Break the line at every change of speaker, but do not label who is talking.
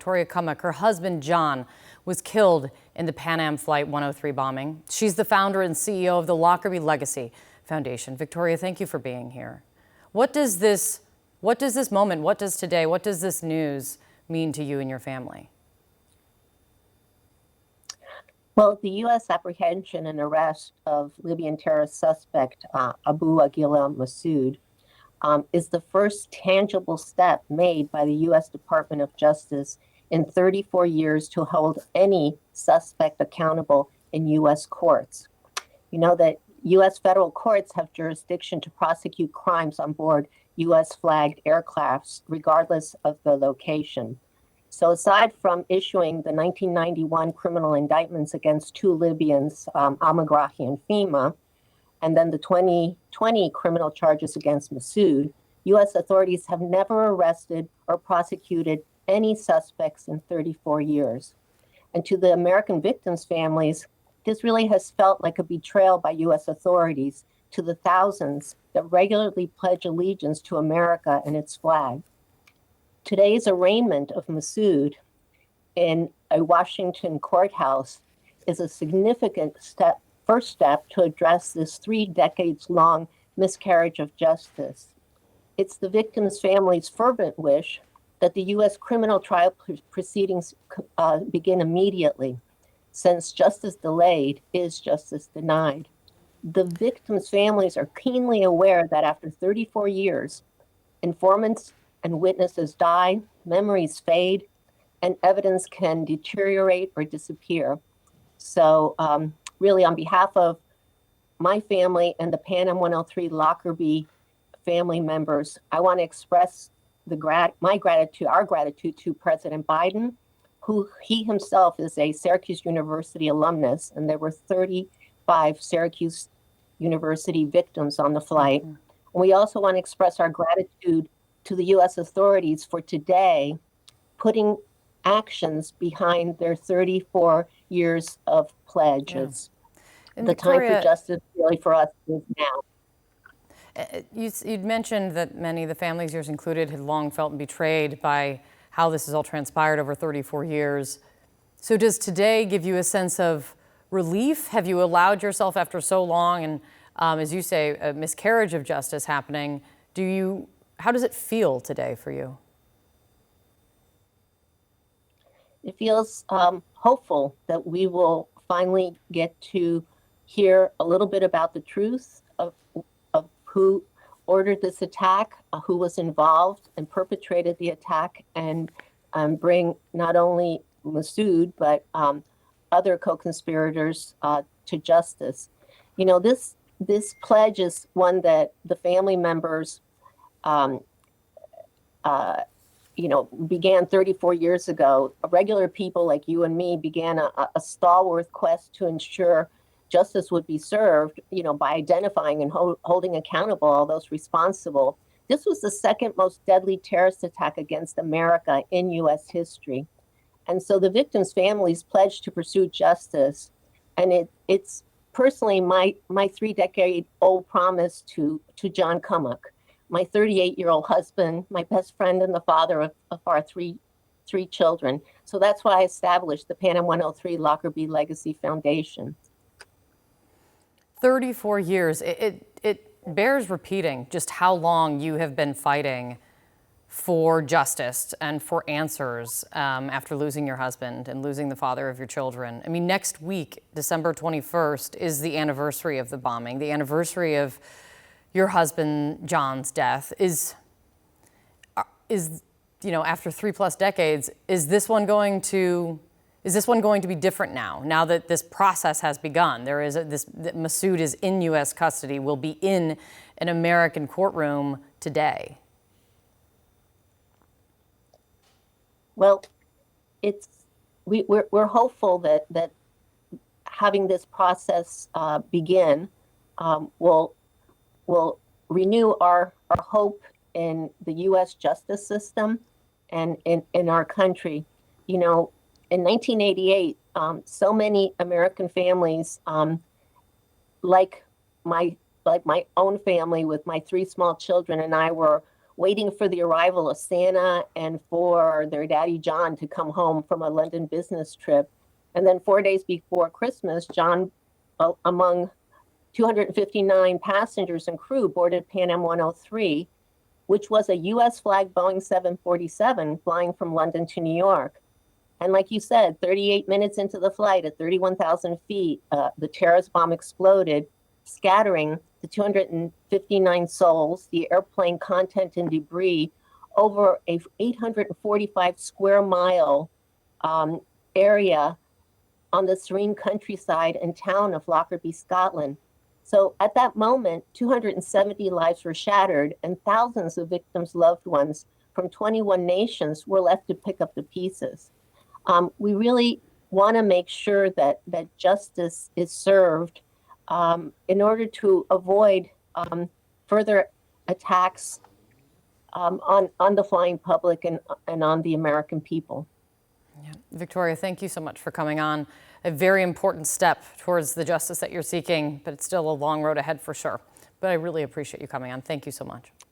Victoria Cummock. Her husband, John, was killed in the Pan Am Flight 103 bombing. She's the founder and CEO of the Lockerbie Legacy Foundation. Victoria, thank you for being here. What does this moment, what does today, what does this news mean to you and your family?
Well, the U.S. apprehension and arrest of Libyan terrorist suspect Abu Aguila Massoud is the first tangible step made by the U.S. Department of Justice in 34 years to hold any suspect accountable in U.S. courts. You know that U.S. federal courts have jurisdiction to prosecute crimes on board U.S. flagged aircrafts, regardless of the location. So aside from issuing the 1991 criminal indictments against two Libyans, Al-Megrahi and Fima, and then the 2020 criminal charges against Massoud, U.S. authorities have never arrested or prosecuted any suspects in 34 years. And to the American victims' families, this really has felt like a betrayal by U.S. authorities to the thousands that regularly pledge allegiance to America and its flag. Today's arraignment of Massoud in a Washington courthouse is a significant first step to address this 3 decades-long miscarriage of justice. It's the victim's family's fervent wish that the U.S. criminal trial proceedings begin immediately, since justice delayed is justice denied. The victims' families are keenly aware that after 34 years, informants and witnesses die, memories fade, and evidence can deteriorate or disappear. So really, on behalf of my family and the Pan Am 103 Lockerbie family members, I want to express our gratitude to President Biden, who he himself is a Syracuse University alumnus, and there were 35 Syracuse University victims on the flight. And we also want to express our gratitude to the U.S. authorities for today putting actions behind their 34 years of pledges. Yeah. The Victoria, time for justice really for us is now.
You'd mentioned that many of the families, yours included, had long felt betrayed by how this has all transpired over 34 years. So does today give you a sense of relief? Have you allowed yourself after so long and, as you say, a miscarriage of justice happening, how does it feel today for you?
It feels hopeful that we will finally get to hear a little bit about the truth of who ordered this attack, who was involved and perpetrated the attack, and bring not only Massoud, but other co-conspirators to justice. You know, this pledge is one that the family members began 34 years ago. Regular people like you and me began a stalwart quest to ensure justice would be served, by identifying and holding accountable all those responsible. This was the second most deadly terrorist attack against America in U.S. history. And so the victims' families pledged to pursue justice. And it's personally my 3-decade-old promise to John Cummock, my 38-year-old husband, my best friend, and the father of our three children. So that's why I established the Pan Am 103 Lockerbie Legacy Foundation.
34 years. It bears repeating just how long you have been fighting for justice and for answers after losing your husband and losing the father of your children. I mean, next week, December 21st, is the anniversary of the bombing, the anniversary of your husband John's death. Is after 3+ decades, is this one going to be different now that this process has begun? That Massoud is in U.S. custody, will be in an American courtroom today.
Well, we're hopeful that having this process begin will renew our hope in the U.S. justice system and in our country. In 1988, so many American families, like my own family with my 3 small children and I, were waiting for the arrival of Santa and for their daddy John to come home from a London business trip. And then 4 days before Christmas, John, among 259 passengers and crew, boarded Pan Am 103, which was a U.S. flag Boeing 747 flying from London to New York. And like you said, 38 minutes into the flight at 31,000 feet, the terrorist bomb exploded, scattering the 259 souls, the airplane content and debris over a 845 square mile area on the serene countryside and town of Lockerbie, Scotland. So at that moment, 270 lives were shattered, and thousands of victims' loved ones from 21 nations were left to pick up the pieces. We really want to make sure that justice is served in order to avoid further attacks on the flying public and on the American people.
Yeah. Victoria, thank you so much for coming on. A very important step towards the justice that you're seeking, but it's still a long road ahead for sure. But I really appreciate you coming on. Thank you so much.